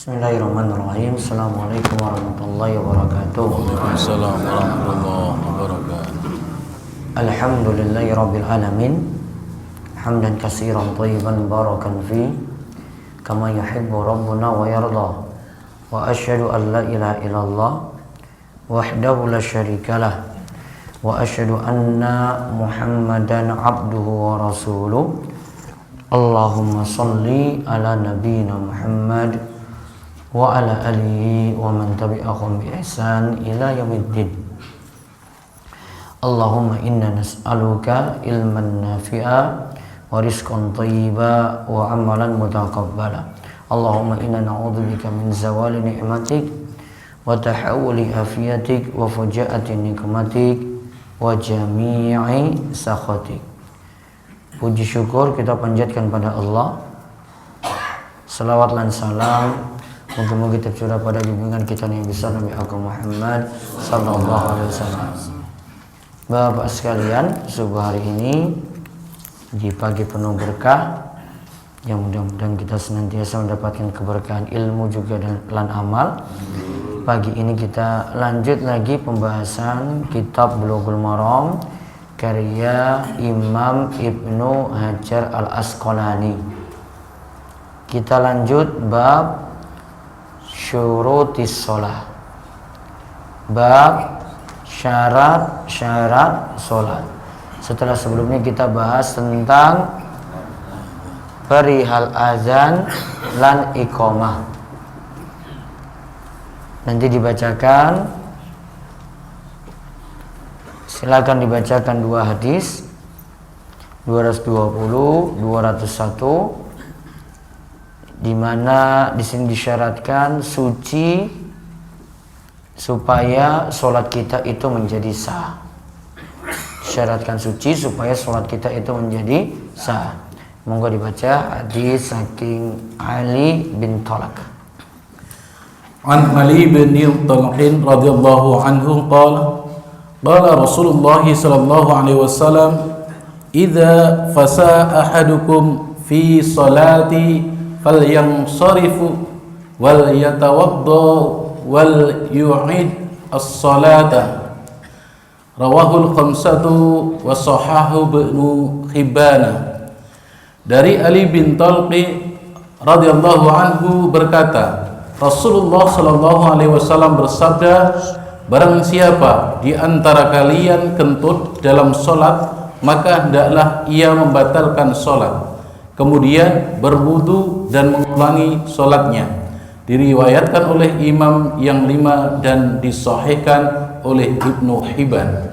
Bismillahirrahmanirrahim. Assalamualaikum warahmatullahi wabarakatuh. Waalaikumsalam warahmatullahi wabarakatuh. Alhamdulillahi rabbil alamin. Hamdan katsiran thayyiban barakan fi kama yuhibbu rabbuna wa yarda. Wa asyhadu an la ilaha illallah wahdahu la syarikalah wa asyhadu anna Muhammadan abduhu wa rasuluh. Allahumma salli ala nabiyyina Muhammad wa ala alihi wa man tabi'ahum bi ihsan ila yaumiddin. Allahumma inna nas'aluka ilman nafi'a wa rizqan thayyiba wa amalan mutaqabbala. Allahumma inna na'udzubika min zawali ni'matik wa tahawuli afiyatik wa fujaati nikmatik wa jami'i sakhatik. Puji syukur kita panjatkan pada Allah. Salawat dan salam moga-moga tercurah pada junjungan kita yang besar Nabi Agung Muhammad sallallahu alaihi wasallam. Bapak sekalian, subuh hari ini di pagi penuh berkah, yang mudah-mudahan kita senantiasa mendapatkan keberkahan ilmu juga dan amal. Pagi ini kita lanjut lagi pembahasan kitab Bulughul Maram karya Imam Ibnu Hajar Al-Asqalani. Kita lanjut bab syurutis shalah, bab syarat-syarat sholat. Setelah sebelumnya kita bahas tentang perihal azan lan iqamah. Nanti dibacakan, silakan dibacakan dua hadis 220 201 di mana di sini disyaratkan suci supaya sholat kita itu menjadi sah. Disyaratkan suci supaya sholat kita itu menjadi sah. Monggo dibaca hadis saking Ali bin Talaq. An Ali bin Talaq radhiyallahu anhu qala qala Rasulullah sallallahu alaihi wasallam idza fasa ahadukum fi salati falyansarifu wal yatawadda wal yu'id as-salata. Rawahul khamsatu wa sahahu Ibnu Hibban. Dari Ali bin Talqi radhiyallahu anhu berkata, Rasulullah sallallahu alaihi wasallam bersabda, barang siapa di antara kalian kentut dalam salat, maka hendaklah ia membatalkan salat, kemudian berwudu dan mengulangi salatnya. Diriwayatkan oleh imam yang 5 dan disahihkan oleh Ibnu Hibban.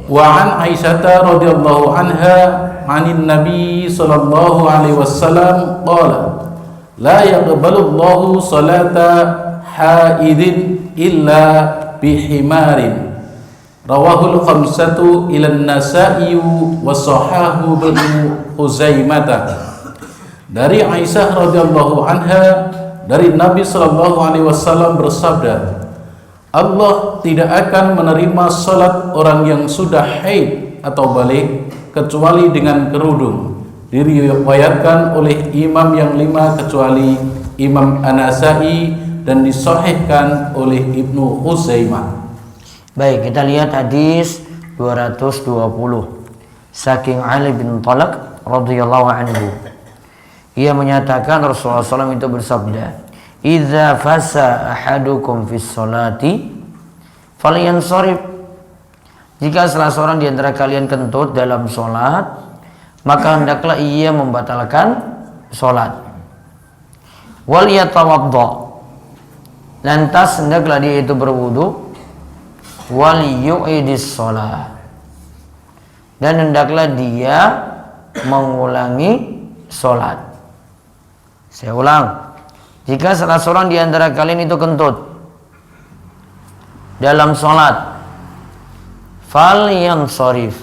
Wa an Aisyah radhiyallahu anha 'anin Nabi sallallahu alaihi wasallam qala la yaqbalu Allahu salata haidin illa bihimarin. Rawahul khamsatu ila an-Nasa'i wa sahahu Ibnu Khuzaimah. Dari Aisyah radhiyallahu anha, dari Nabi sallallahu alaihi wasallam bersabda, Allah tidak akan menerima salat orang yang sudah haid atau balik kecuali dengan kerudung. Diriwayatkan oleh imam yang 5 kecuali Imam An-Nasa'i dan disahihkan oleh Ibnu Khuzaimah. Baik, kita lihat hadis 220 saking Ali bin Talaq radhiyallahu anhu. Ia menyatakan Rasulullah SAW itu bersabda, idza fasa ahadukum fis salati falyansarif. Jika salah seorang di antara kalian kentut dalam salat, maka hendaklah ia membatalkan salat. Wal yatawadda, lantas hendaklah dia itu berwudu. Wal yu'idis shalah, dan hendaklah dia mengulangi salat. Saya ulang, jika salah seorang di antara kalian itu kentut dalam salat, falyansarif,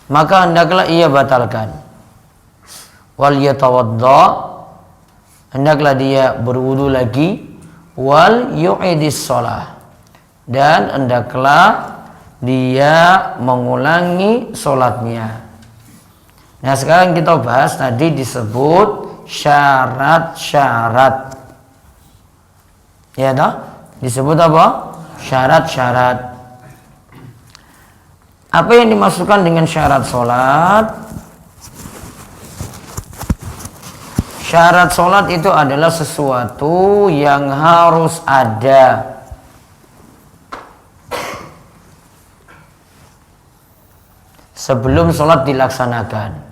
maka hendaklah ia batalkan. Wal yatawadda, hendaklah dia berwudu lagi. Wal yu'idis shalah, dan hendaklah dia mengulangi sholatnya. Nah, sekarang kita bahas, tadi disebut syarat-syarat. Ya toh? Disebut apa? Syarat-syarat. Apa yang dimasukkan dengan syarat sholat? Syarat sholat itu adalah sesuatu yang harus ada. Sebelum sholat dilaksanakan.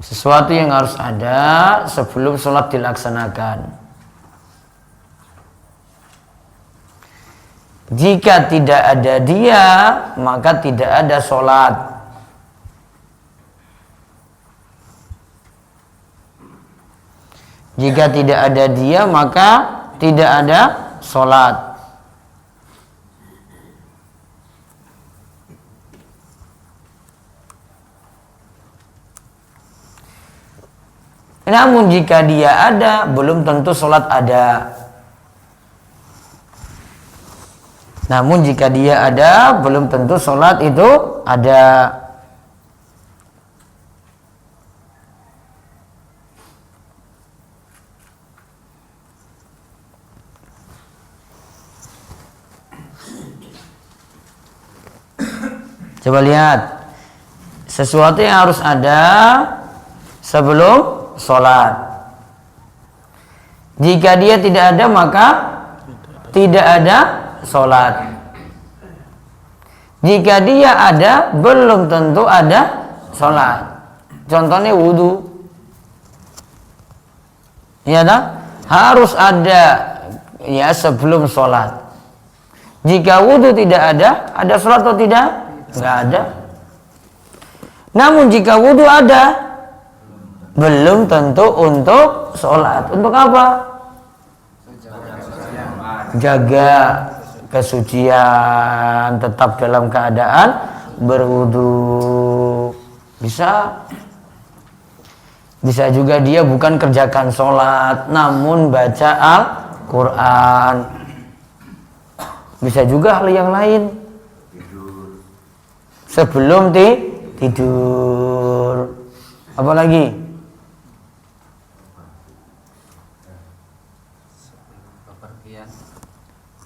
Sesuatu yang harus ada sebelum sholat dilaksanakan. Jika tidak ada dia, maka tidak ada sholat. Jika tidak ada dia, maka tidak ada sholat. Namun jika dia ada, belum tentu sholat ada. Namun jika dia ada, belum tentu sholat itu ada. Coba lihat, sesuatu yang harus ada sebelum sholat. Jika dia tidak ada, maka tidak ada sholat. Jika dia ada, belum tentu ada sholat. Contohnya wudhu, ya tak? Harus ada ya sebelum sholat. Jika wudhu tidak ada sholat atau tidak? Nggak ada. Namun jika wudhu ada, belum tentu untuk sholat. Untuk apa? Jaga kesucian, tetap dalam keadaan berwudu. Bisa juga dia bukan kerjakan sholat, namun baca Al-Quran. Bisa juga hal yang lain. Sebelum tidur. Apa lagi?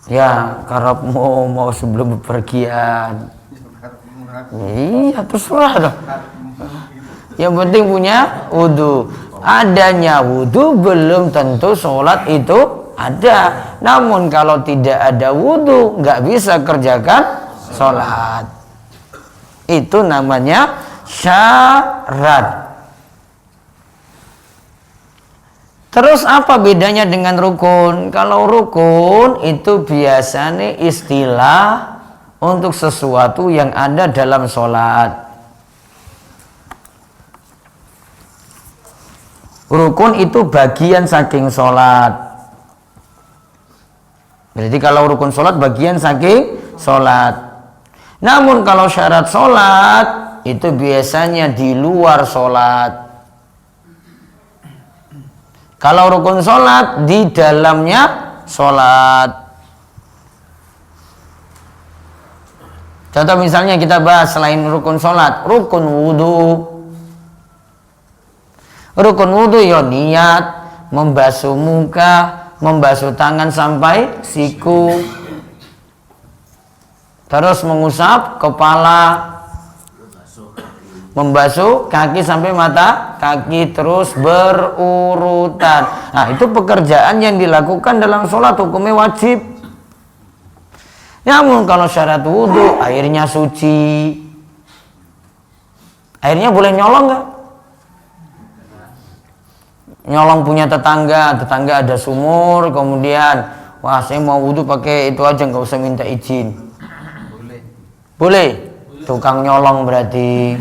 Ya, karena mau sebelum bepergian. Iya, terserah dong. Yang penting punya wudu. Adanya wudu belum tentu sholat itu ada. Namun kalau tidak ada wudu, nggak bisa kerjakan sholat. Itu namanya syarat. Terus apa bedanya dengan rukun? Kalau rukun itu biasanya istilah untuk sesuatu yang ada dalam sholat. Rukun itu bagian saking sholat. Berarti kalau rukun sholat bagian saking sholat. Namun kalau syarat sholat itu biasanya di luar sholat. Kalau rukun sholat di dalamnya sholat. Contoh misalnya kita bahas selain rukun sholat, rukun wudhu. Rukun wudhu ya niat, membasuh muka, membasuh tangan sampai siku. Terus mengusap kepala, membasuh kaki sampai mata kaki, terus berurutan. Nah, itu pekerjaan yang dilakukan dalam sholat, hukumnya wajib. Namun kalau syarat wudhu, airnya suci. Airnya boleh nyolong nggak? Nyolong punya tetangga ada sumur, kemudian wah saya mau wudhu pakai itu aja, nggak usah minta izin. Boleh. Tukang nyolong berarti.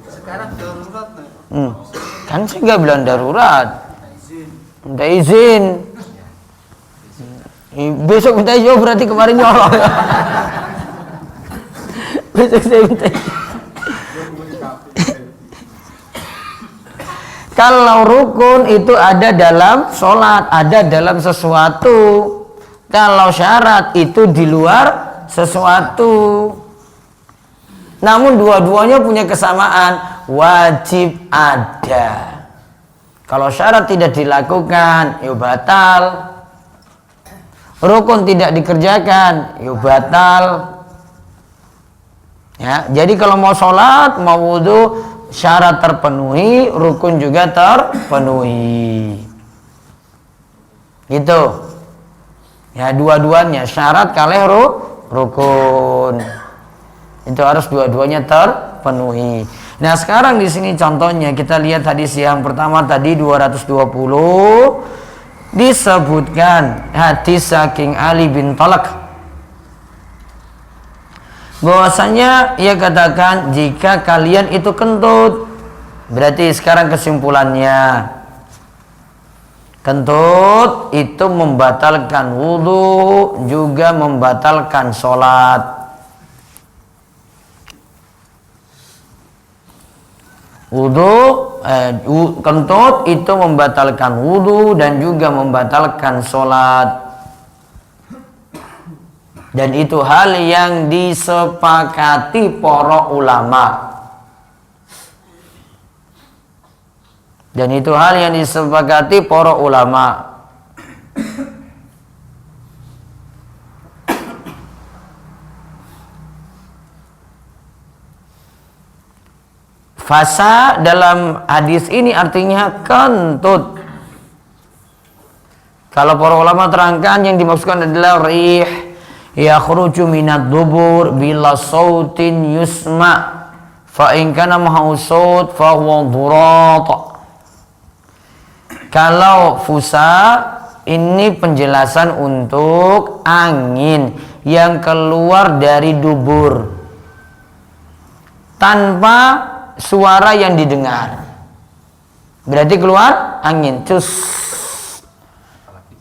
Sekarang darurat. Kan saya nggak bilang darurat. Minta izin. Besok minta izin, berarti kemarin nyolong. Besok saya minta izin. Kalau rukun itu ada dalam sholat, ada dalam sesuatu. Kalau syarat itu di luar sesuatu. Namun dua-duanya punya kesamaan, wajib ada. Kalau syarat tidak dilakukan, ya batal. Rukun tidak dikerjakan, ya batal. Ya, jadi kalau mau sholat, mau wudhu, syarat terpenuhi, rukun juga terpenuhi. Gitu. Ya, dua-duanya syarat kalih rukun. Itu harus dua-duanya terpenuhi. Nah, sekarang di sini contohnya kita lihat hadis yang pertama tadi 220 disebutkan hadis saking Ali bin Talak. Bahwasanya ia katakan jika kalian itu kentut. Berarti sekarang kesimpulannya, kentut itu membatalkan wudhu, juga membatalkan sholat. Kentut itu membatalkan wudhu dan juga membatalkan sholat. Dan itu hal yang disepakati para ulama. Dan itu hal yang disepakati para ulama. Fasa dalam hadis ini artinya kentut. Kalau para ulama terangkan yang dimaksudkan adalah rih yakhruju minad dubur bila sautin yusma fa in kana mahu saut fa huwa durat. Kalau fusa ini penjelasan untuk angin yang keluar dari dubur tanpa suara yang didengar. Berarti keluar angin, cus,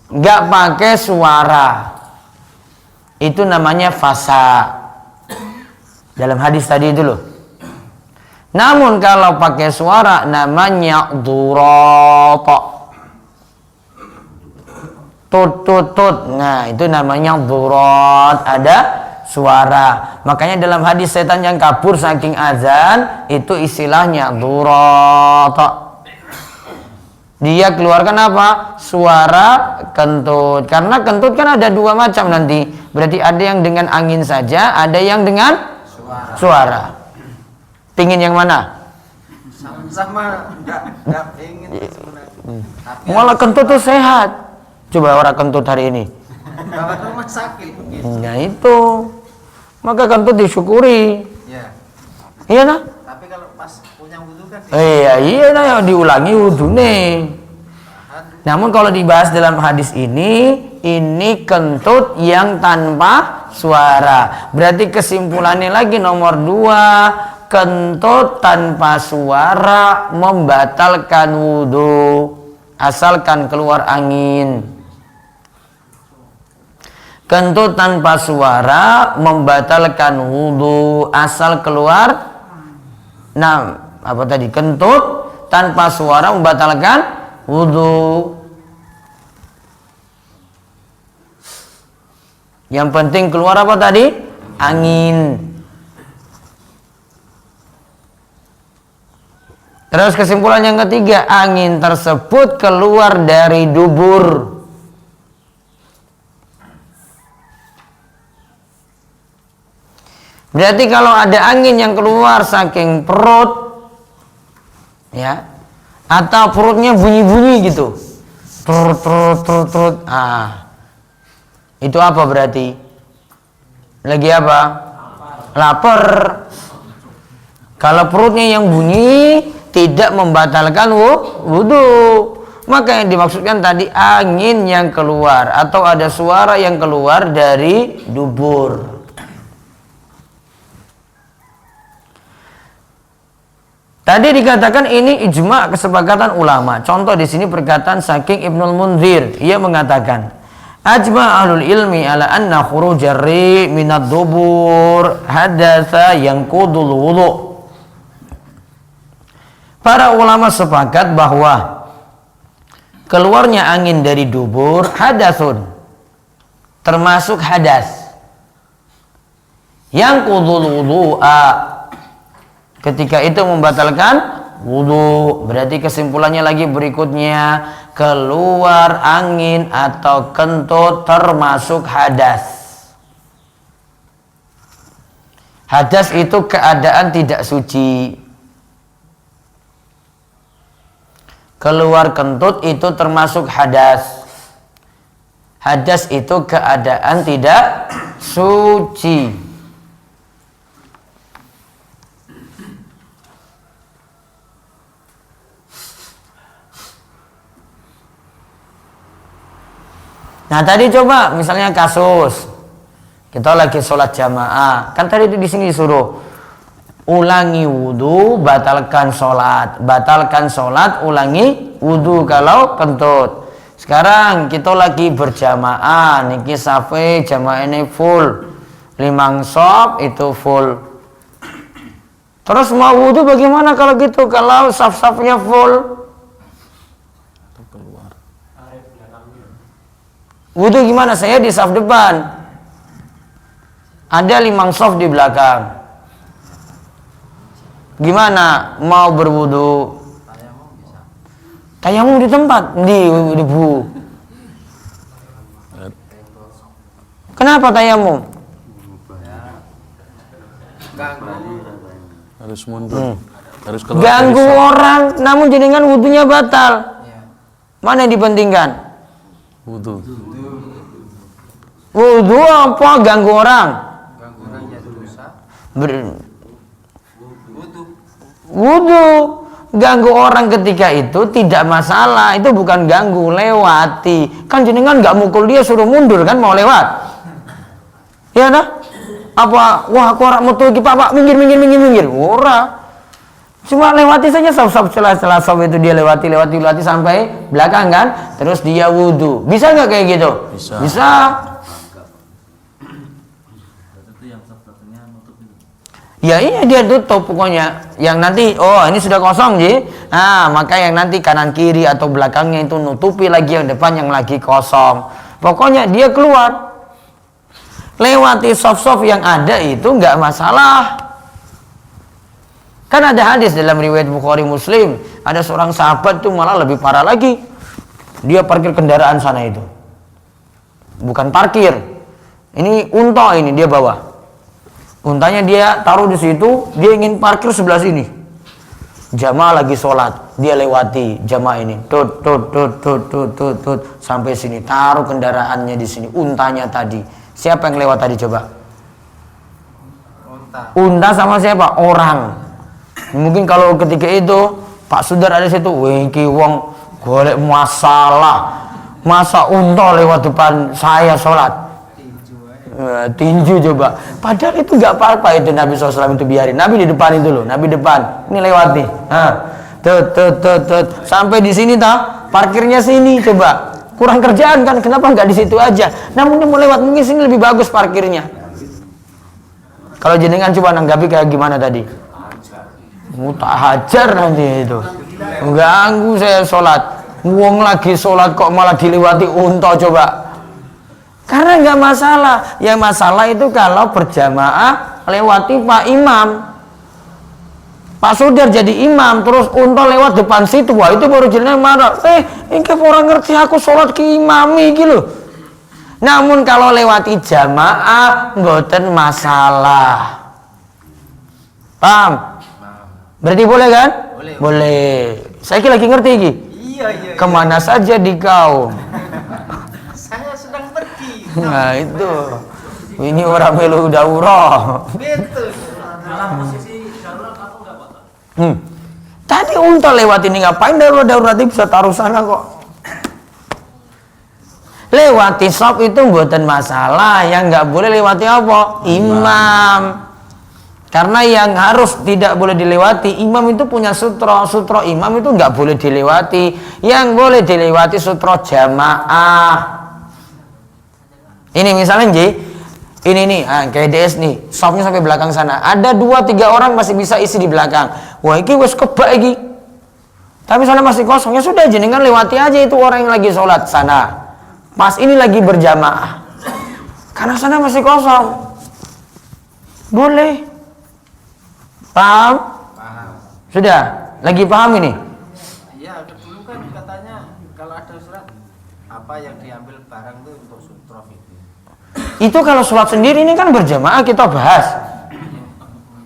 nggak pakai suara. Itu namanya fasa. Dalam hadis tadi itu loh. Namun kalau pakai suara namanya durat. Tut. Nah, itu namanya durat. Ada suara. Makanya dalam hadis setan yang kabur saking azan itu istilahnya durat. Dia keluarkan apa? Suara kentut. Karena kentut kan ada dua macam nanti. Berarti ada yang dengan angin saja, ada yang dengan suara. Pingin yang mana? Sama enggak pingin sebenarnya. Malah kentut tuh sehat. Coba orang kentut hari ini. Bawa rumah sakit. Nah itu. Maka kentut disyukuri. Ya. Iya nah? Tapi kalau pas punya wudhu kan Iya nah, yang diulangi wudhunya. Namun kalau dibahas dalam hadis ini kentut yang tanpa suara. Berarti kesimpulannya lagi nomor 2, kentut tanpa suara membatalkan wudhu asalkan keluar angin. Kentut tanpa suara membatalkan wudhu asal keluar. Nah, apa tadi? Kentut tanpa suara membatalkan wudhu. Yang penting keluar apa tadi? Angin. Terus kesimpulan yang ketiga, angin tersebut keluar dari dubur. Berarti kalau ada angin yang keluar saking perut, ya, atau perutnya bunyi-bunyi gitu, trut. Itu apa berarti? Lagi apa? Lapar. Kalau perutnya yang bunyi tidak membatalkan wudhu. Maka yang dimaksudkan tadi angin yang keluar atau ada suara yang keluar dari dubur. Tadi dikatakan ini ijma kesepakatan ulama. Contoh di sini perkataan saking Ibnul Munzir. Ia mengatakan, ajma ahlul ilmi ala anna khurujar ri minad dubur hadatsa yanqudul wudu. Para ulama sepakat bahwa keluarnya angin dari dubur hadatsun, termasuk hadas. Yanqudul wudu'a, ketika itu membatalkan wudu. Berarti kesimpulannya lagi berikutnya, keluar angin atau kentut termasuk hadas. Hadas itu keadaan tidak suci. Keluar kentut itu termasuk hadas. Hadas itu keadaan tidak suci. Nah tadi coba misalnya kasus kita lagi sholat jamaah, kan tadi di sini disuruh ulangi wudu, batalkan sholat, ulangi wudu kalau kentut. Sekarang kita lagi berjamaah, niki safe jamaah ini full, 5 shop itu full. Terus mau wudu bagaimana kalau gitu? Kalau saf-safnya full, wudu gimana? Saya di saf depan, ada 5 shop di belakang. Gimana mau berwudu? Tayamum di tempat di bu. Kenapa tayamum? Harus mundur. Harus keluar. Ganggu orang, namun jenengan wudunya batal. Mana yang dipentingkan? Wudu. Wudu apa ganggu orang? Ganggu orang jadi dosa. Wudu ganggu orang ketika itu tidak masalah, itu bukan ganggu, lewati. Kan jenengan nggak mukul dia suruh mundur kan mau lewat, ya nah? Apa wah aku orang mutu ki pak minggir ora, cuma lewati saja sop celah sop itu dia lewati sampai belakang kan, terus dia wudu. Bisa nggak kayak gitu? Bisa. Ya iya dia tutup pokoknya. Yang nanti ini sudah kosong ji. Nah maka yang nanti kanan kiri atau belakangnya itu nutupi lagi yang depan yang lagi kosong. Pokoknya dia keluar. Lewati soft yang ada itu nggak masalah. Kan ada hadis dalam riwayat Bukhari Muslim. Ada seorang sahabat tuh malah lebih parah lagi. Dia parkir kendaraan sana itu. Bukan parkir. Ini unta ini dia bawa. Untanya dia taruh di situ, dia ingin parkir sebelah sini. Jamaah lagi sholat, dia lewati jamaah ini, tut sampai sini, taruh kendaraannya di sini, untanya tadi. Siapa yang lewat tadi coba? Unta sama siapa? Orang. Mungkin kalau ketika itu Pak Sudar ada di situ, wengki wong golek masalah, masa unta lewat depan saya sholat. Tinju coba. Padahal itu nggak apa-apa itu Nabi SAW itu biarin. Nabi di depan itu loh, Nabi depan. Ini lewat nih. Sampai di sini parkirnya sini coba. Kurang kerjaan kan? Kenapa nggak di situ aja? Namun dia mau lewat mungkin sini lebih bagus parkirnya. Kalau jenengan coba nanggapi kayak gimana tadi? Tak hajar nanti itu. Ganggu saya sholat. Wong lagi sholat kok malah dilewati unta coba. Karena nggak masalah. Yang masalah itu kalau berjamaah lewati Pak Imam. Pak Sudar jadi imam terus unta lewat depan situ. Wah itu baru jenengan marah. Ini orang ngerti aku sholat ke imami gitu. Namun kalau lewati jamaah mboten masalah. Paham? Berarti boleh kan? Boleh. Saya lagi ngerti iki. Iya. Kemana saja di kau? Saya sedang pergi. Nah itu, ini orang melu daurah. Betul. Dalam posisi darurat atau enggak batal? Tadi unta lewat ini ngapain darurat itu bisa taruh sana kok. Lewati shop itu buatan masalah, yang nggak boleh lewati apa? Imam. Karena yang harus tidak boleh dilewati, imam itu punya sutro imam itu nggak boleh dilewati. Yang boleh dilewati sutro jamaah. Ini misalnya ini nih, kayak DS nih, shopnya sampai belakang sana. Ada 2-3 orang masih bisa isi di belakang. Wah, ini wes kebak iki. Tapi sana masih kosong. Ya sudah, jenengan lewati aja itu orang yang lagi sholat sana. Pas ini lagi berjamaah. Karena sana masih kosong. Boleh. Paham? Sudah? Lagi paham ini? Iya, dulu kan katanya kalau ada surat apa yang diambil barang itu untuk sutrof itu. Itu kalau sholat sendiri ini kan berjamaah kita bahas.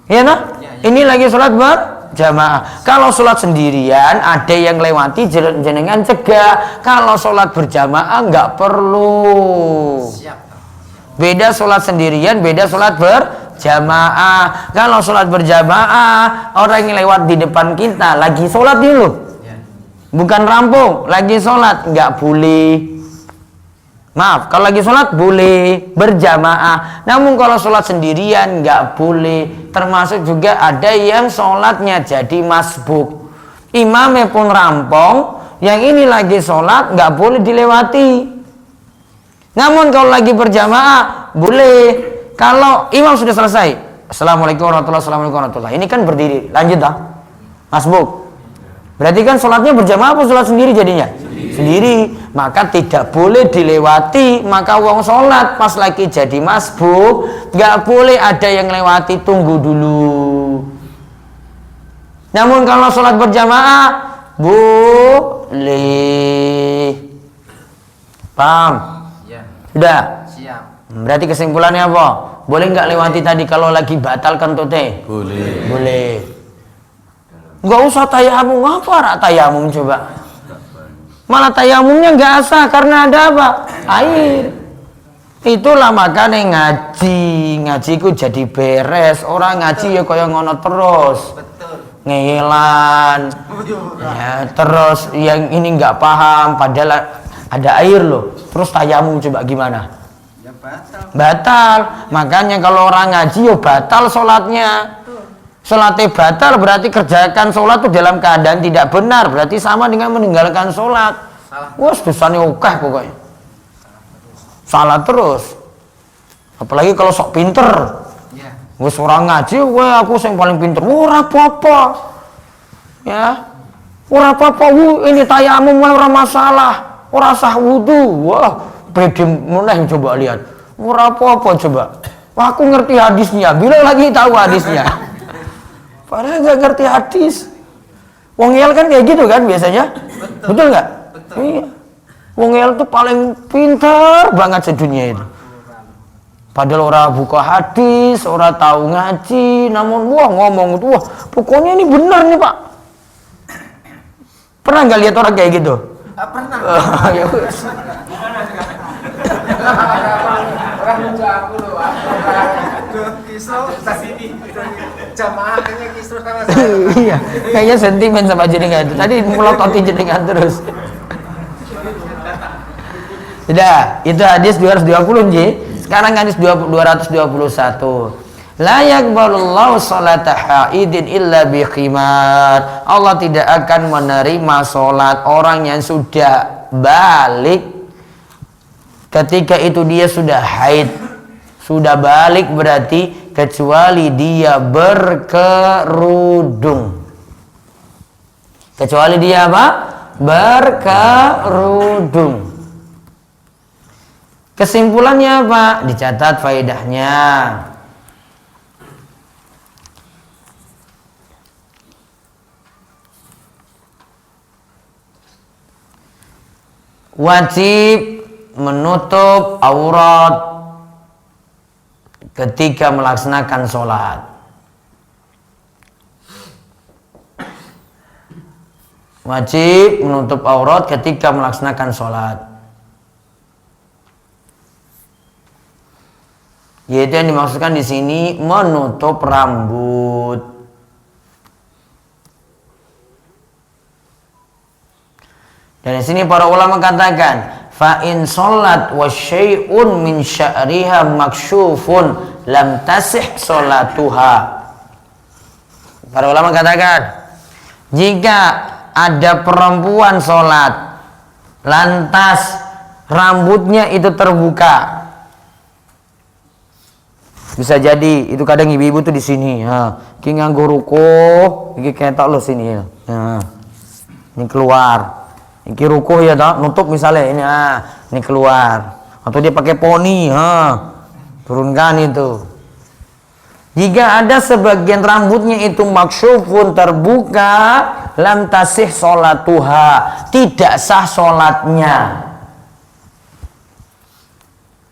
Iya nah? Ini lagi sholat berjamaah. Kalau sholat sendirian ada yang lewati jenengan cegah. Kalau sholat berjamaah nggak perlu. Siap. Beda sholat sendirian, beda sholat berjamaah. Kalau sholat berjamaah orang yang lewat di depan kita lagi sholat dulu, bukan rampung, lagi sholat nggak boleh. Maaf, kalau lagi sholat boleh berjamaah. Namun kalau sholat sendirian nggak boleh. Termasuk juga ada yang sholatnya jadi masbuk. Imamnya pun rampung, yang ini lagi sholat nggak boleh dilewati. Namun kalau lagi berjamaah boleh. Kalau imam sudah selesai, Assalamualaikum warahmatullahi wabarakatuh. Ini kan berdiri, lanjut dah. Masbuk. Berarti kan sholatnya berjamaah apa sholat sendiri jadinya? Sendiri. Maka tidak boleh dilewati. Maka wong sholat pas lagi jadi masbuk nggak boleh ada yang lewati, tunggu dulu. Namun kalau sholat berjamaah boleh. Paham? Ya. Sudah? Siap. Berarti kesimpulannya apa? Boleh nggak lewati tadi kalau lagi batal kan tote? Boleh. Boleh. Nggak usah tayamum, apa rak tayamum coba? Malah tayamumnya nggak sah karena ada apa? Air. Itulah makanya ngaji ku jadi beres. Orang ngaji ya kaya ngono terus. Betul. Ngelan. Ya, terus yang ini nggak paham padahal ada air loh. Terus tayamum coba gimana? Ya batal. Batal. Makanya kalau orang ngaji ya batal sholatnya. Sholatnya batal berarti kerjakan sholat itu dalam keadaan tidak benar. Berarti sama dengan meninggalkan sholat. Wah, dosanya okeh pokoknya. Salah terus. Apalagi kalau sok pinter. Ya. Wes orang ngaji, wah aku yang paling pinter. Ora apa-apa. Ya. Ora apa-apa. Ini tayamum ora masalah. Ora sah wudu. Wah, pede meneh coba lihat. Ora apa-apa coba. Wah, aku ngerti hadisnya. Bilang lagi tahu hadisnya. Padahal nggak ngerti hadis. Wong El kan kayak gitu kan biasanya. Betul nggak? Betul. Iya. Wong El tuh paling pintar banget sedunia itu. Padahal orang buka hadis, orang tahu ngaji, namun wah ngomong itu, wah pokoknya ini benar nih Pak. Pernah nggak lihat orang kayak gitu? Pernah. Ya wes. Orang nunjuk aku loh. Kisro sini. Jamaah kayaknya kisro sama saya. Iya, kayaknya sentimen sama jenengan itu. Tadi melototi jenengan terus. Sudah, itu hadis 220 J. Sekarang hadis 221. La yaqbalullahu salata haidin illa bi khimar. Allah tidak akan menerima salat orang yang sudah balik ketika itu dia sudah haid. Sudah balik berarti kecuali dia berkerudung. Kecuali dia apa? Berkerudung. Kesimpulannya apa? Dicatat faedahnya. Wajib menutup aurat ketika melaksanakan sholat. Wajib menutup aurat ketika melaksanakan sholat. Yaitu yang dimaksudkan di sini menutup rambut. Dan di sini para ulama katakan, fa in sholat wa syai'un min sya'riha maksyufun lam tasih sholatuha. Para ulama katakan, jika ada perempuan sholat lantas rambutnya itu terbuka, bisa jadi itu kadang ibu-ibu tuh di sini, ki nganggo rukuh, iki ketok lo sini ya. Ini keluar. Iki rukuh ya toh, nutup misalnya ini ini keluar. Atau dia pakai poni, turunkan itu. Jika ada sebagian rambutnya itu maksyufun, terbuka, lam tasih sholatuha, tidak sah sholatnya.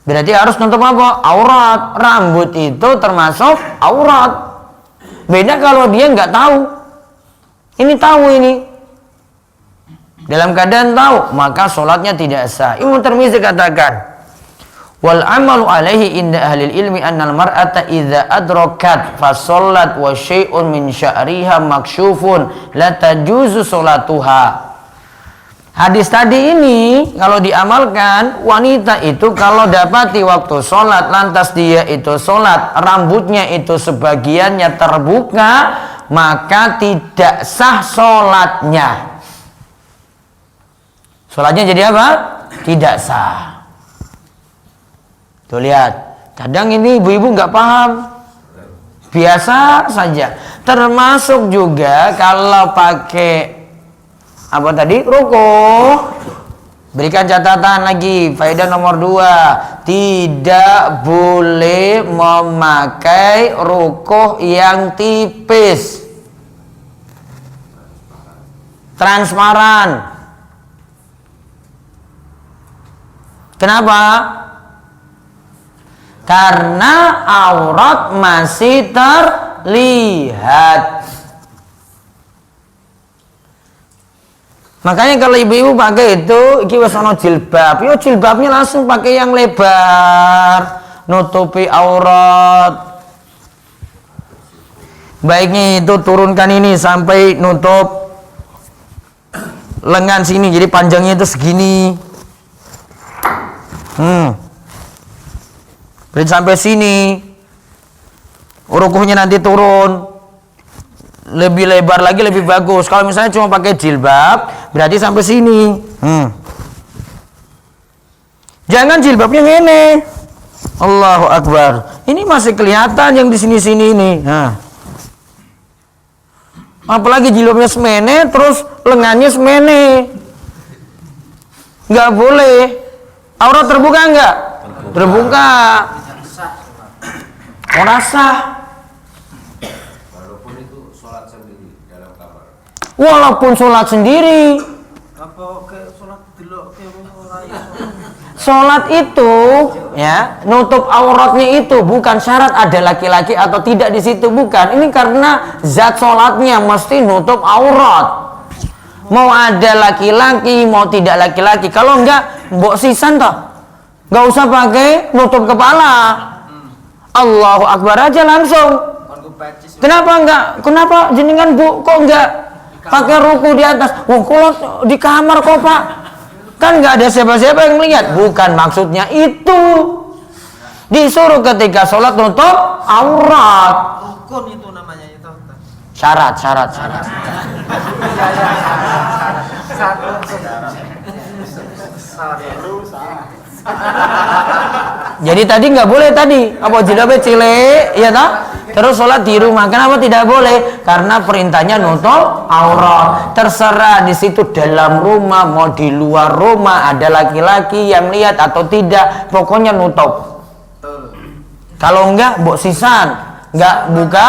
Berarti harus nutup apa? Aurat. Rambut itu termasuk aurat. Beda kalau dia nggak tahu. Ini tahu ini. Dalam keadaan tahu, maka sholatnya tidak sah. Imam Tirmidzi katakan, wal amalu alaihi inda ahlil ilmi annal mar'ata idza adrakat fa shollat wa syai'un min sya'riha maksyufun la tajuzu sholatuha. Hadis tadi ini kalau diamalkan, wanita itu kalau dapati waktu sholat lantas dia itu sholat, rambutnya itu sebagiannya terbuka, maka tidak sah sholatnya. Sholatnya jadi apa? Tidak sah. Tuh lihat, kadang ini ibu-ibu nggak paham, biasa saja. Termasuk juga kalau pakai apa tadi? Rukuh. Berikan catatan lagi, faedah nomor 2, tidak boleh memakai rukuh yang tipis, transparan. Kenapa? Karena aurat masih terlihat. Makanya kalau ibu-ibu pakai itu, iki wis ana jilbab, yo jilbabnya langsung pakai yang lebar, nutupi aurat. Baiknya itu turunkan ini sampai nutup lengan sini, jadi panjangnya itu segini. Berarti sampai sini, rukuhnya nanti turun, lebih lebar lagi lebih bagus. Kalau misalnya cuma pakai jilbab, berarti sampai sini. Jangan jilbabnya ngene. Allahu Akbar. Ini masih kelihatan yang di sini-sini ini. Apalagi jilbabnya semene, terus lengannya semene. Nggak boleh. Aurat terbuka nggak? Terbuka. Ora sah. Walaupun itu sholat sendiri dalam kamar. Walaupun sholat sendiri. Apa ke sholat delok ke ora iso. Sholat itu ya, nutup auratnya itu bukan syarat ada laki-laki atau tidak di situ, bukan. Ini karena zat sholatnya mesti nutup aurat. Mau ada laki-laki, mau tidak laki-laki. Kalau enggak, mbok sisan toh. Enggak usah pakai nutup kepala. Allahu Akbar aja langsung. Kenapa enggak? Kenapa jenengan Bu kok enggak pakai ruku di atas? Wah, kalau di kamar kok Pak? Kan enggak ada siapa-siapa yang melihat. Bukan maksudnya itu. Disuruh ketika sholat nutup aurat. Rukun itu namanya itu. Syarat. Jadi tadi nggak boleh tadi apa jilbabnya cilik, ya tak? Terus sholat di rumah, kenapa tidak boleh? Karena perintahnya nutup aurat. Terserah di situ dalam rumah, mau di luar rumah, ada laki-laki yang lihat atau tidak, pokoknya nutup. Kalau enggak, mbok sisan, nggak buka,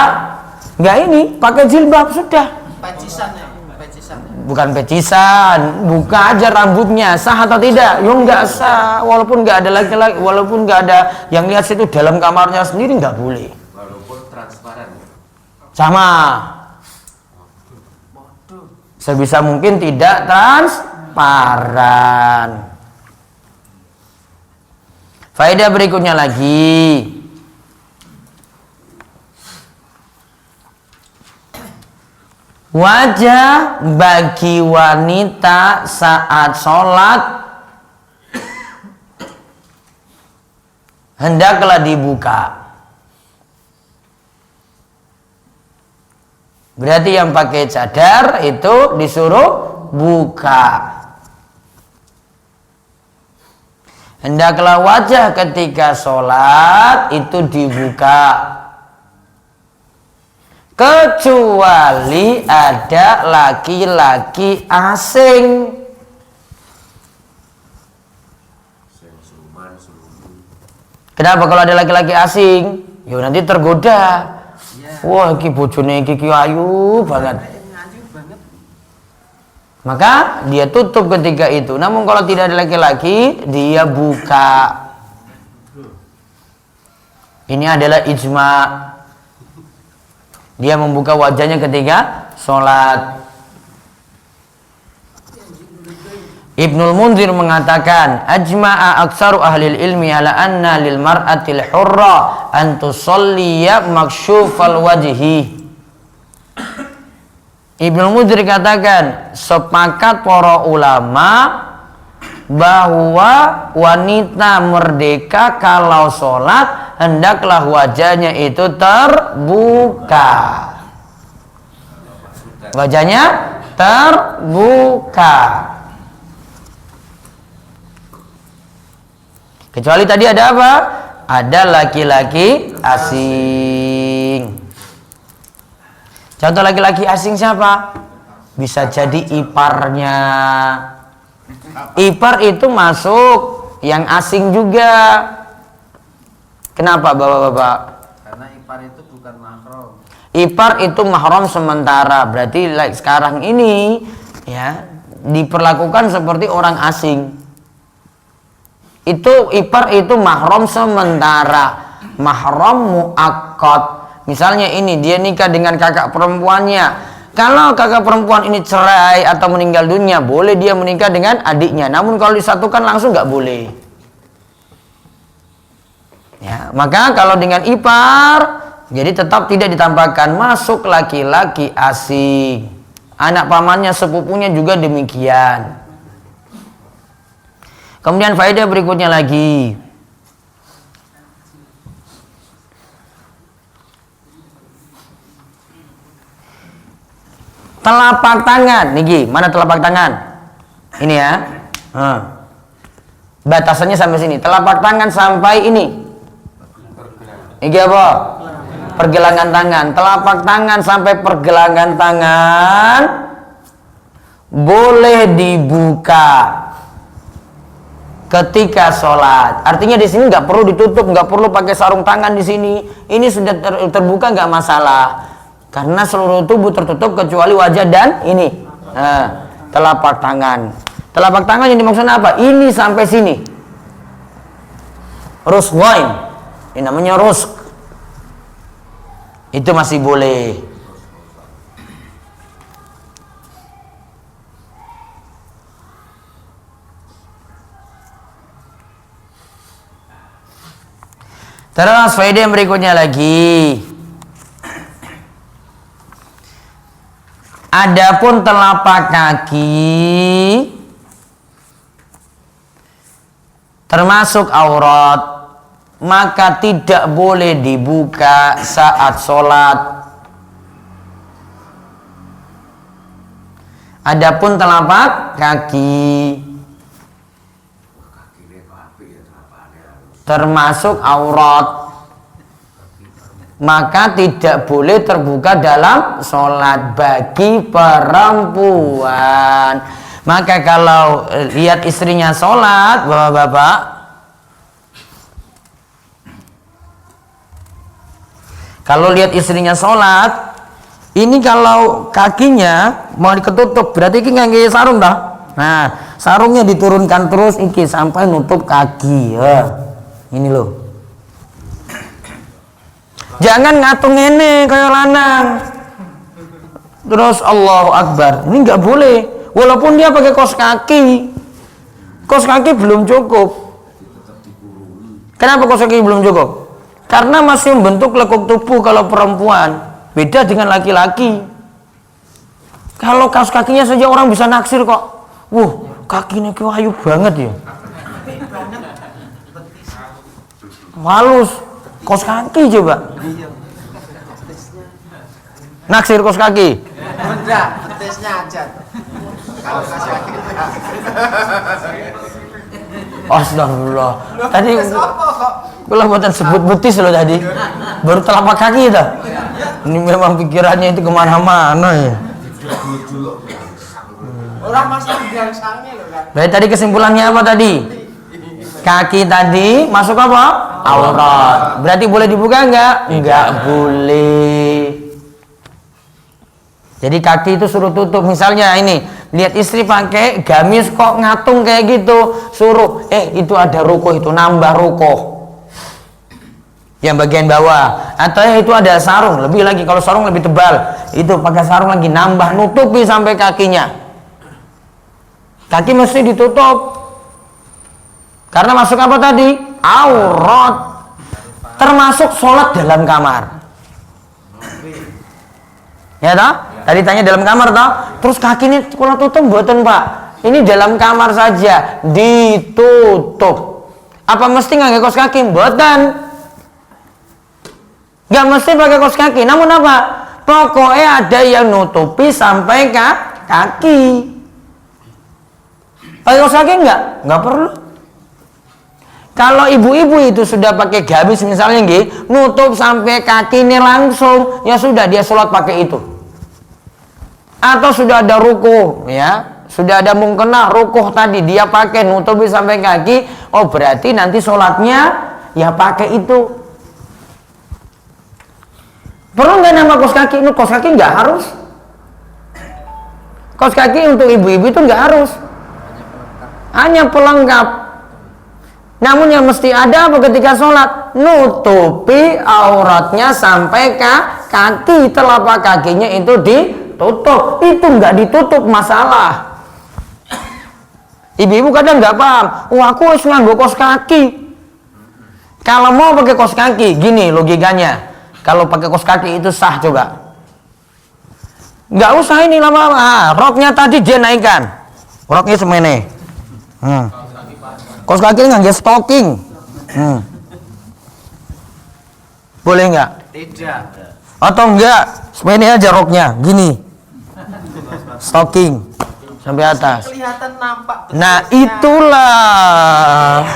nggak ini, pakai jilbab sudah. Pecisan ya, pecisan. Bukan pecisan, buka aja rambutnya, sah atau tidak? Yo nggak sah, walaupun nggak ada laki-laki, walaupun nggak ada yang lihat situ dalam kamarnya sendiri nggak boleh. Walaupun transparan. Sama. Sebisa mungkin tidak transparan. Faedah berikutnya lagi. Wajah bagi wanita saat sholat hendaklah dibuka. Berarti yang pakai cadar itu disuruh buka. Hendaklah wajah ketika sholat itu dibuka. Kecuali ada laki-laki asing. Kenapa kalau ada laki-laki asing? Ya nanti tergoda. Wah, iki bojone iki ayu banget. Maka dia tutup ketika itu. Namun kalau tidak ada laki-laki, dia buka. Ini adalah ijma. Dia membuka wajahnya ketika sholat. Ibnul Munzir mengatakan, ajma'a aktsaru ahlil ilmi ala anna lil mar'atil hurra an tusalliya maksyufal wajhi. Ibnul Munzir katakan, sepakat para ulama bahwa wanita merdeka kalau sholat hendaklah wajahnya itu terbuka. Wajahnya terbuka. Kecuali tadi ada apa? Ada laki-laki asing. Contoh laki-laki asing siapa? Bisa jadi iparnya. Ipar itu masuk, yang asing juga. Kenapa bapak-bapak? Karena ipar itu bukan mahram. Ipar itu mahram sementara. Berarti like sekarang ini ya diperlakukan seperti orang asing. Itu ipar itu mahram sementara, mahram muakkad. Misalnya ini dia nikah dengan kakak perempuannya. Kalau kakak perempuan ini cerai atau meninggal dunia, boleh dia menikah dengan adiknya. Namun kalau disatukan langsung nggak boleh. Ya, maka kalau dengan ipar, jadi tetap tidak ditambahkan masuk laki-laki asing. Anak pamannya, sepupunya juga demikian. Kemudian faedah berikutnya lagi. Telapak tangan, niki, mana telapak tangan? Ini ya. Batasannya sampai sini. Telapak tangan sampai ini. Niki apa? Pergelangan tangan. Telapak tangan sampai pergelangan tangan boleh dibuka ketika sholat. Artinya di sini nggak perlu ditutup, nggak perlu pakai sarung tangan di sini. Ini sudah terbuka nggak masalah, karena seluruh tubuh tertutup kecuali wajah dan ini. Telapak tangan. Telapak tangan yang dimaksud apa? Ini sampai sini. Ruswain. Ini namanya rusk. Itu masih boleh. Terus faedah yang berikutnya lagi. Adapun telapak kaki termasuk aurat, maka tidak boleh dibuka saat sholat. Adapun telapak kaki termasuk aurat, maka tidak boleh terbuka dalam sholat bagi perempuan. Maka kalau lihat istrinya sholat, bapak-bapak, kalau lihat istrinya sholat, ini kalau kakinya mau diketutup, berarti ini nggak sarung dah. Nah, sarungnya diturunkan terus iki sampai nutup kaki. Ini loh. Jangan ngatung ini kayak lanang. Terus Allahu Akbar. Ini nggak boleh. Walaupun dia pakai kaos kaki. Kaos kaki belum cukup. Kenapa kaos kaki belum cukup? Karena masih membentuk lekuk tubuh kalau perempuan. Beda dengan laki-laki. Kalau kaos kakinya saja orang bisa naksir kok. Wah, kakinya ayu banget ya. Halus, kos kaki coba. Naksir kos kaki. Enggak, betisnya aja. Kalau kos kaki enggak. Astagfirullah. Tadi kula buatan sebut betis loh tadi. Baru telapak kaki itu. Ini memang pikirannya itu kemana-mana ya. Orang masih bilang sange loh kan. Dari tadi kesimpulannya apa tadi? Kaki tadi masuk apa? Aurat. Berarti boleh dibuka enggak? Enggak boleh. Jadi kaki itu suruh tutup. Misalnya ini, lihat istri pakai gamis kok ngatung kayak gitu, suruh itu ada ruko, itu nambah ruko yang bagian bawah. Atau itu ada sarung, lebih lagi kalau sarung lebih tebal, itu pakai sarung lagi, nambah, nutupi sampai kakinya. Kaki mesti ditutup. Karena masuk apa tadi? Aurat. Termasuk sholat dalam kamar. Ya toh? Tadi tanya dalam kamar toh? Terus kaki ini kalau tutup mboten, Pak. Ini dalam kamar saja ditutup. Apa mesti nggak kaos kaki? Mboten. Nggak mesti pakai kaos kaki. Namun apa? Pokoknya ada yang nutupi sampai kaki. Pakai kaos kaki nggak perlu. Kalau ibu-ibu itu sudah pakai gamis misalnya nggih, nutup sampai kaki ini langsung, ya sudah dia sholat pakai itu. Atau sudah ada rukuh, ya, sudah ada mungkena rukuh tadi dia pakai nutupi sampai kaki, oh berarti nanti sholatnya ya pakai itu. Perlu nggak nama kaos kaki? Ini kaos kaki nggak harus. Kaos kaki untuk ibu-ibu itu nggak harus, hanya pelengkap. Namun yang mesti ada apa ketika sholat? Nutupi auratnya sampai kaki, telapak kakinya itu ditutup. Itu nggak ditutup masalah. Ibu-ibu kadang nggak paham. Wah, aku harus nganggo kaos kaki. Kalau mau pakai kaos kaki, gini logikanya. Kalau pakai kaos kaki itu sah coba. Nggak usah ini lama-lama. Roknya tadi dia naikkan. Roknya semene. Kaos kaki nggak stocking. Boleh nggak? Tidak. Atau enggak? Semene aja roknya, gini. Stocking sampai atas. Kelihatan nampak. Nah itulah.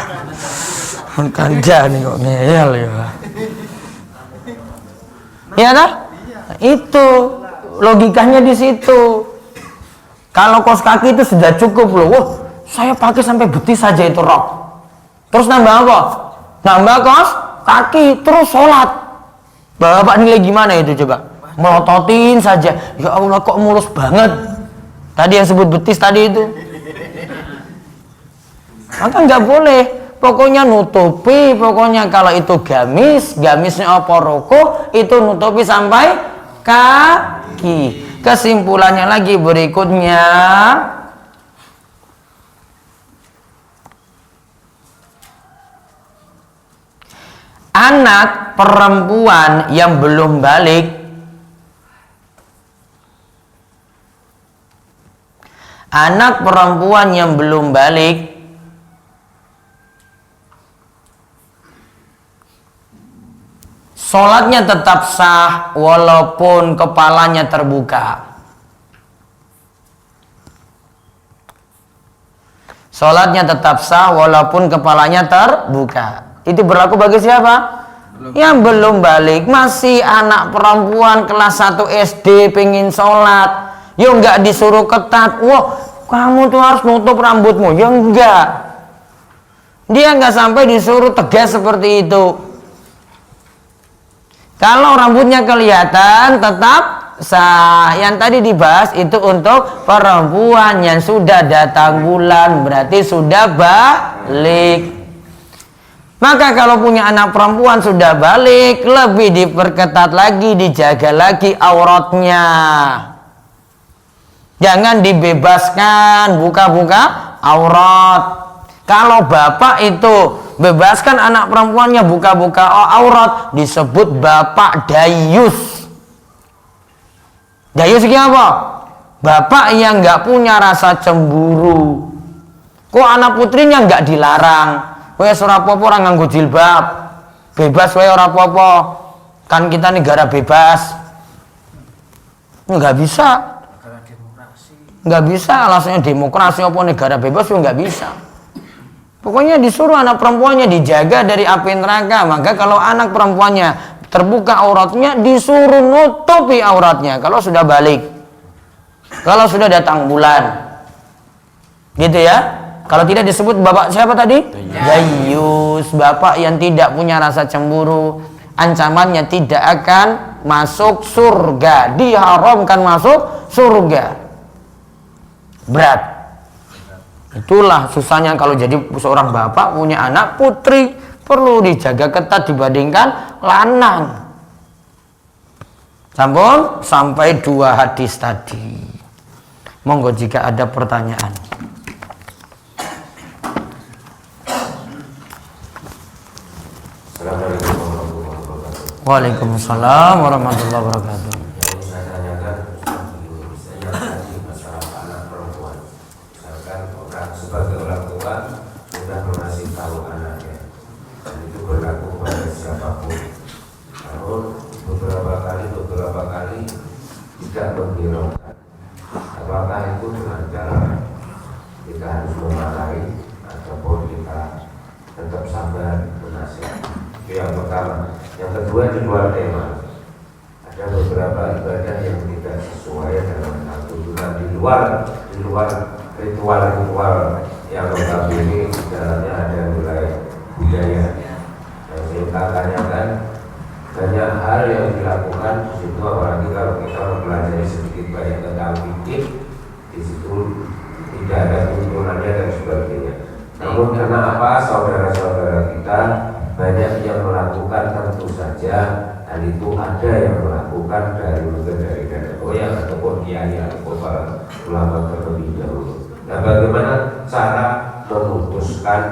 Kanja nih kok ngeyel ya. Ya dah? Itu logikanya di situ. Kalau kaos kaki itu sudah cukup loh. Wah, saya pakai sampai betis saja itu rok. Terus nambah apa? Nambah kaos kaki, terus sholat. Bapak nilai gimana itu coba? Melototin saja. Ya Allah kok mulus banget. Tadi yang sebut betis tadi itu. Maka nggak boleh. Pokoknya nutupi. Pokoknya kalau itu gamisnya apa roko, itu nutupi sampai kaki. Kesimpulannya lagi berikutnya. Anak perempuan yang belum balik, anak perempuan yang belum balik sholatnya tetap sah walaupun kepalanya terbuka. Sholatnya tetap sah walaupun kepalanya terbuka. Itu berlaku bagi siapa? Yang belum balik, masih anak perempuan kelas 1 SD pengen sholat. Ya enggak disuruh ketat. Wah, kamu tuh harus nutup rambutmu. Ya enggak. Dia enggak sampai disuruh tegas seperti itu. Kalau rambutnya kelihatan tetap sah. Yang tadi dibahas itu untuk perempuan yang sudah datang bulan, berarti sudah balik. Maka kalau punya anak perempuan sudah balik, lebih diperketat lagi, dijaga lagi auratnya. Jangan dibebaskan buka-buka aurat. Kalau bapak itu bebaskan anak perempuannya buka-buka aurat, disebut bapak dayus. Dayus ini apa? Bapak yang nggak punya rasa cemburu. Kok anak putrinya nggak dilarang? Wes ora apa-apa ora nganggo jilbab. Bebas wae ora apa-apa. Kan kita negara bebas. Enggak bisa. Enggak bisa, alasannya demokrasi apa negara bebas ya enggak bisa. Pokoknya disuruh anak perempuannya dijaga dari api neraka. Maka kalau anak perempuannya terbuka auratnya, disuruh nutupi auratnya kalau sudah balik. Kalau sudah datang bulan. Gitu ya. Kalau tidak disebut bapak siapa tadi? Dayus. Bapak yang tidak punya rasa cemburu. Ancamannya tidak akan masuk surga, diharamkan masuk surga. Berat. Itulah susahnya kalau jadi seorang bapak punya anak putri, perlu dijaga ketat dibandingkan lanang. Sampun sampai 2 hadis tadi. Monggo jika ada pertanyaan. Assalamualaikum warahmatullahi wabarakatuh. Waalaikumsalam warahmatullahi wabarakatuh. Yang saya tanyakan misalnya tadi masalah anak perempuan. Misalkan orang sebagai orang tua sudah mengasih tahu anaknya, dan itu berlaku pada siapapun. Namun beberapa kali tidak menghiraukan. Apakah itu dengan cara kita harus memarahi ataupun kita tetap sabar menasihati? Itu yang pertama. Yang kedua, di luar tema, ada beberapa ibadah yang tidak sesuai dengan tuntunan, di luar ritual yang notabene di dalamnya ada nilai budaya. Yang saya tanyakan, banyak hal yang dilakukan di situ, apalagi kalau kita mempelajari sedikit banyak tentang fikih, di situ tidak ada tuntunannya dan sebagainya. Namun karena apa, saudara-saudara kita banyak yang melakukan tentu saja, dan itu ada yang melakukan dari nenek moyang ataupun kiai ataupun para ulama terlebih dahulu. Nah, bagaimana cara memutuskan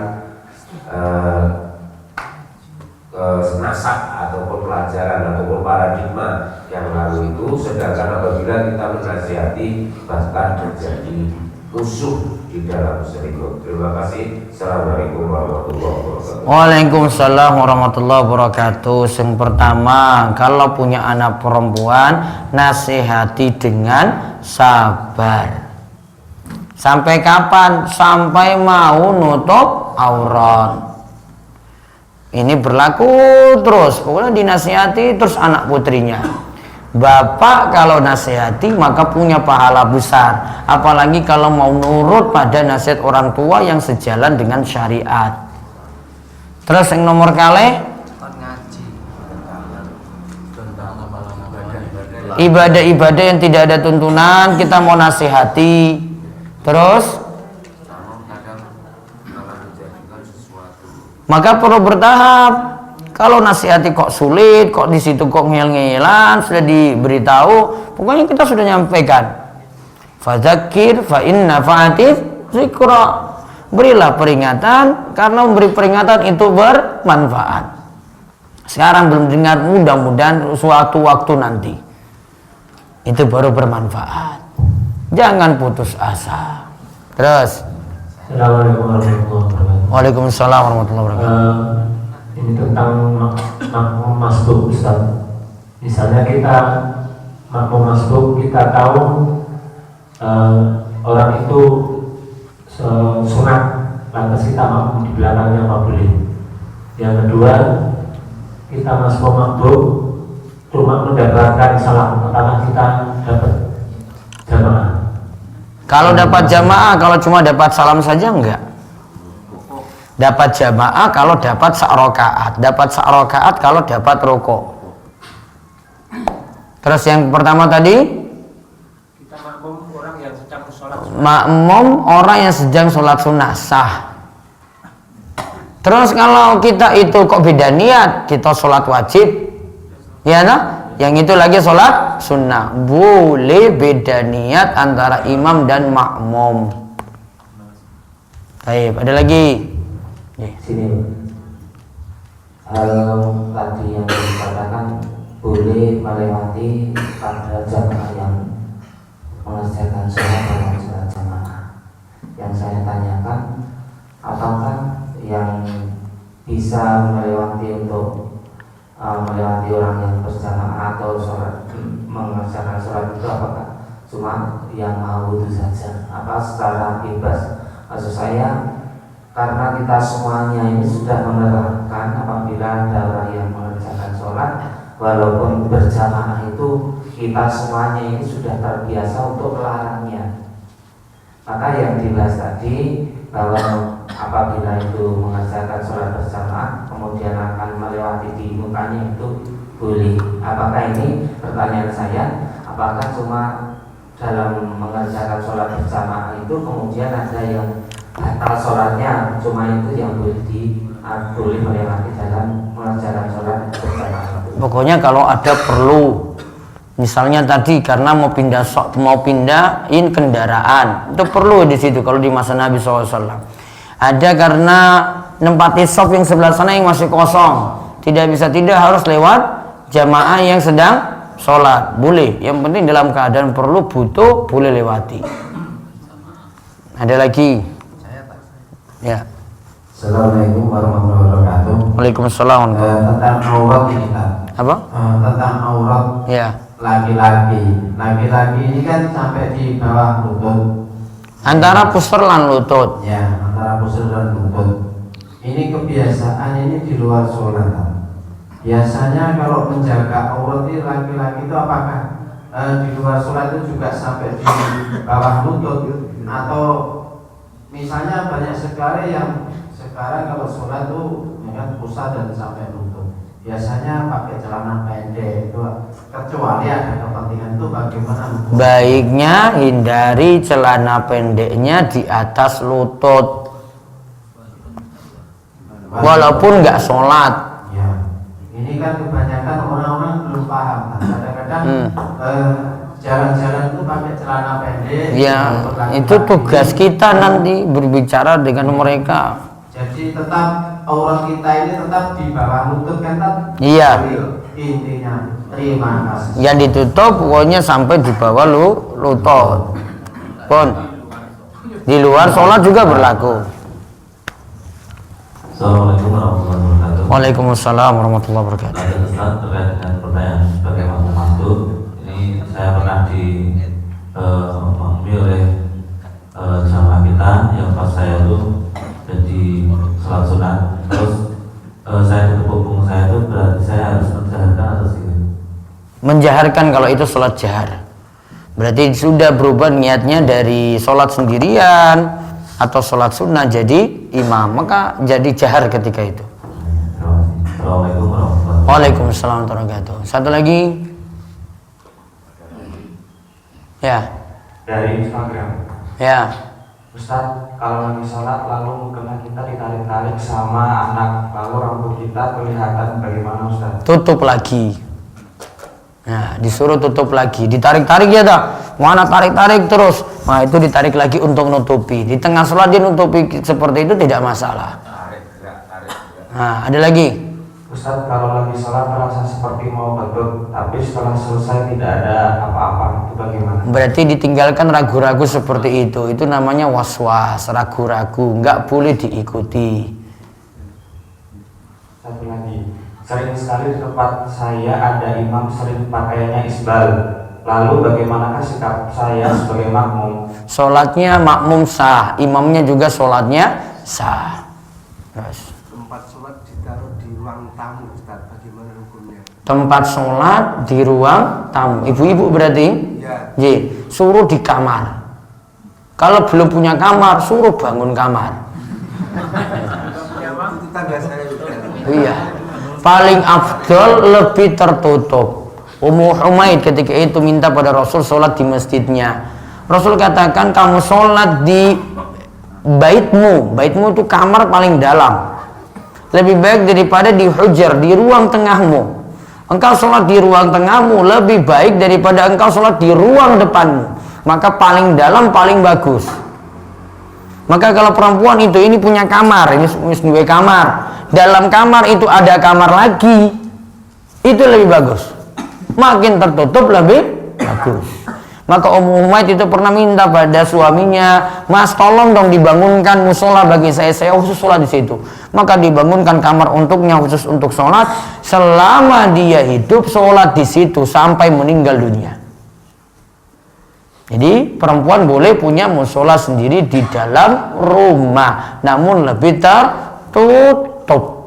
nasab ataupun pelajaran ataupun paradigma yang lalu itu, sedangkan apabila kita menasihati bahkan terjadi musuh di dalam selingkuh. Terima kasih. Assalamualaikum warahmatullahi wabarakatuh. Waalaikumsalam warahmatullahi wabarakatuh. Yang pertama, kalau punya anak perempuan, nasihati dengan sabar. Sampai kapan? Sampai mau nutup aurat. Ini berlaku terus, pokoknya dinasihati terus anak putrinya. Bapak kalau nasihati maka punya pahala besar, apalagi kalau mau nurut pada nasihat orang tua yang sejalan dengan syariat. Terus yang nomor kali, ibadah-ibadah yang tidak ada tuntunan kita mau nasihati. Terus maka perlu bertahap. Kalau nasihati kok sulit, kok di situ kok ngel-ngelan, sudah diberitahu, pokoknya kita sudah nyampaikan. Fadzakir fa inna fa'atif zikra. Berilah peringatan karena memberi peringatan itu bermanfaat. Sekarang belum dengar, mudah-mudahan suatu waktu nanti itu baru bermanfaat. Jangan putus asa. Terus. Assalamualaikum warahmatullahi wabarakatuh. Waalaikumsalam warahmatullahi wabarakatuh. Ini tentang makmum masbuk, Ustaz. Misalnya kita makmum masbuk, kita tahu orang itu sunat, lantas kita makmum di belakangnya apa boleh. Yang kedua, kita masbuk makbuk cuma mendapatkan salam, apakah kita dapat jamaah? Kalau dapat jamaah, kalau cuma dapat salam saja enggak. Dapat jamaah kalau dapat sa'rokaat, dapat sa'rokaat kalau dapat rokok. Terus yang pertama tadi, Kita makmum orang yang sedang sholat. makmum orang yang sedang sholat sunnah sah. Terus kalau kita itu kok beda niat, kita sholat wajib, ya nah, yang itu lagi sholat sunnah, boleh beda niat antara imam dan makmum. Baik, ada lagi. Sini, hal tadi yang dikatakan boleh melewati pada jamaah yang mengerjakan sholat dalam sholat jamaah. Yang saya tanyakan, apakah yang bisa melewati untuk melewati orang yang berjamaah atau sholat mengerjakan sholat itu apakah cuma yang mau itu saja? Apa secara bebas? Maksud saya, karena kita semuanya ini sudah menerapkan apabila ada orang yang mengerjakan sholat walaupun berjamaah itu kita semuanya ini sudah terbiasa untuk melarangnya. Maka yang dibahas tadi bahwa apabila itu mengerjakan sholat berjamaah kemudian akan melewati di mukanya itu boleh. Apakah ini, pertanyaan saya, apakah cuma dalam mengerjakan sholat berjamaah itu kemudian ada yang batal sholatnya, cuma itu yang boleh melewati dalam mengerjakan sholat berjamaah? Pokoknya kalau ada perlu, misalnya tadi karena mau pindahin kendaraan, itu perlu di situ. Kalau di masa Nabi SAW ada karena nempati shop yang sebelah sana yang masih kosong, tidak harus lewat jamaah yang sedang sholat, boleh. Yang penting dalam keadaan perlu, butuh, boleh lewati. Ada lagi? Ya. Assalamualaikum warahmatullahi wabarakatuh. Waalaikumsalam. Tentang aurat ini kan? Apa? Tentang aurat Ya. laki-laki ini kan sampai di bawah lutut. Antara pusar lan lutut. Ya, antara pusar dan lutut. Ini kebiasaan ini di luar sholat. Biasanya kalau menjaga aurat ini laki-laki itu apakah di luar sholat itu juga sampai di bawah lutut, atau misalnya banyak sekali yang sekarang kalau sholat itu dengan pusat dan sampai lutut, biasanya pakai celana pendek itu, kecuali ada kepentingan itu bagaimana? Baiknya hindari celana pendeknya di atas lutut, walaupun nggak sholat. Ya, ini kan kebanyakan orang-orang belum paham. Kadang-kadang jalan-jalan itu pakai celana pendek. Ya, itu tugas kita nanti berbicara dengan mereka. Jadi tetap aurat kita ini tetap di bawah lutut kan? Iya. Intinya, terima kasih. Yang ditutup pokoknya sampai di bawah lutut. Pun di luar sholat juga berlaku. Assalamualaikum warahmatullahi wabarakatuh. Waalaikumsalam warahmatullahi wabarakatuh. Ada Ustaz terkait dengan pertanyaan sebagai makmum masjid. Ini saya pernah dimakmumi oleh jamaah kita yang pas saya itu jadi sholat sunat. Terus saya tutup punggung saya itu berarti saya harus menjaharkan atau sih? Menjaharkan kalau itu sholat jahar. Berarti sudah berubah niatnya dari sholat sendirian atau sholat sunnah jadi imam, maka jadi jahar ketika itu. Assalamualaikum warahmatullahi wabarakatuh. Waalaikumsalam warahmatullahi wabarakatuh. Satu lagi. Ya. Dari Instagram. Ya. Ustadz, kalau lagi sholat lalu mukena kita ditarik-tarik sama anak, lalu rambut kita kelihatan bagaimana Ustadz? Tutup lagi. Nah, disuruh tutup lagi. Ditarik-tarik ya dah. Mana tarik-tarik terus. Nah, itu ditarik lagi untuk nutupi. Di tengah sholat dia nutupi seperti itu tidak masalah. Nah, ada lagi. Ustadz, kalau lagi sholat merasa seperti mau kentut, tapi setelah selesai tidak ada apa-apa, itu bagaimana? Berarti ditinggalkan ragu-ragu seperti itu. Itu namanya was-was, ragu-ragu, nggak boleh diikuti. Satu lagi, sering sekali di tempat saya ada imam sering pakaiannya isbal. Lalu bagaimanakah sikap saya sebagai makmum? Sholatnya makmum sah, imamnya juga sholatnya sah. Terus. Tempat sholat ditaruh di ruang tamu, Ustaz, bagaimana hukumnya? Tempat sholat di ruang tamu. Ibu-ibu berarti? Ya. Ye, suruh di kamar. Kalau belum punya kamar, suruh bangun kamar. Itu tangga saya juga. Iya. Paling afdol lebih tertutup. Ummu Humaid ketika itu minta pada Rasul sholat di masjidnya. Rasul katakan kamu sholat di baitmu. Baitmu itu kamar paling dalam. Lebih baik daripada di hujar, di ruang tengahmu. Engkau sholat di ruang tengahmu lebih baik daripada engkau sholat di ruang depanmu. Maka paling dalam paling bagus. Maka kalau perempuan itu ini punya kamar, ini dua kamar. Dalam kamar itu ada kamar lagi. Itu lebih bagus. Makin tertutup lebih bagus. Maka Ummu Humaid itu pernah minta pada suaminya, Mas tolong dong dibangunkan musola bagi saya khusus sholat di situ. Maka dibangunkan kamar untuknya khusus untuk sholat. Selama dia hidup sholat di situ sampai meninggal dunia. Jadi perempuan boleh punya musola sendiri di dalam rumah, namun lebih tertutup.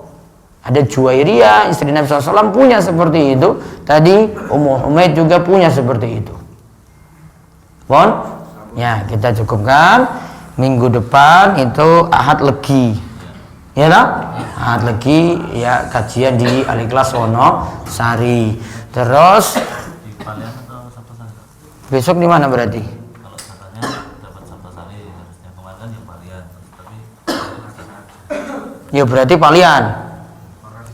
Ada Juwairiyah, istri Nabi SAW punya seperti itu. Tadi Ummu Humaid juga punya seperti itu. Bon, ya kita cukupkan. Minggu depan itu Ahad Legi. Ya lah, lagi ya kajian di Al-Ikhlas Wonosari. Terus Di Palian atau Sabtosari? besok di mana berarti? Kalau katanya dapat Sabtosari harusnya kemarin kan yang Palian, tapi Ya berarti Palian.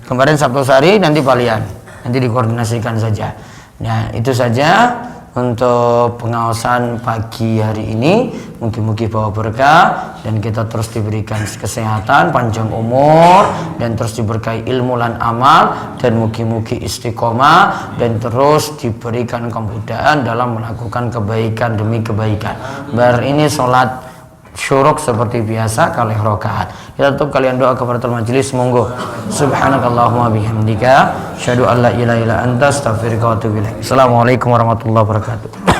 Kemarin Sabtosari, nanti Palian. Nanti dikoordinasikan saja. Nah, itu saja untuk pengawasan pagi hari ini. Mungkin-mungkin bawa berkah dan kita terus diberikan kesehatan, panjang umur, dan terus diberkahi ilmu dan amal, dan mungkin-mungkin istiqomah, dan terus diberikan kemudahan dalam melakukan kebaikan demi kebaikan. Ini sholat syuruk seperti biasa kali rakaat. Kita tutup kalian doa kepada majelis, monggo. Subhanakallahumma bihamdika asyhadu an la ilaha illa anta astaghfiruka wa atubu ilaik. Assalamualaikum warahmatullahi wabarakatuh.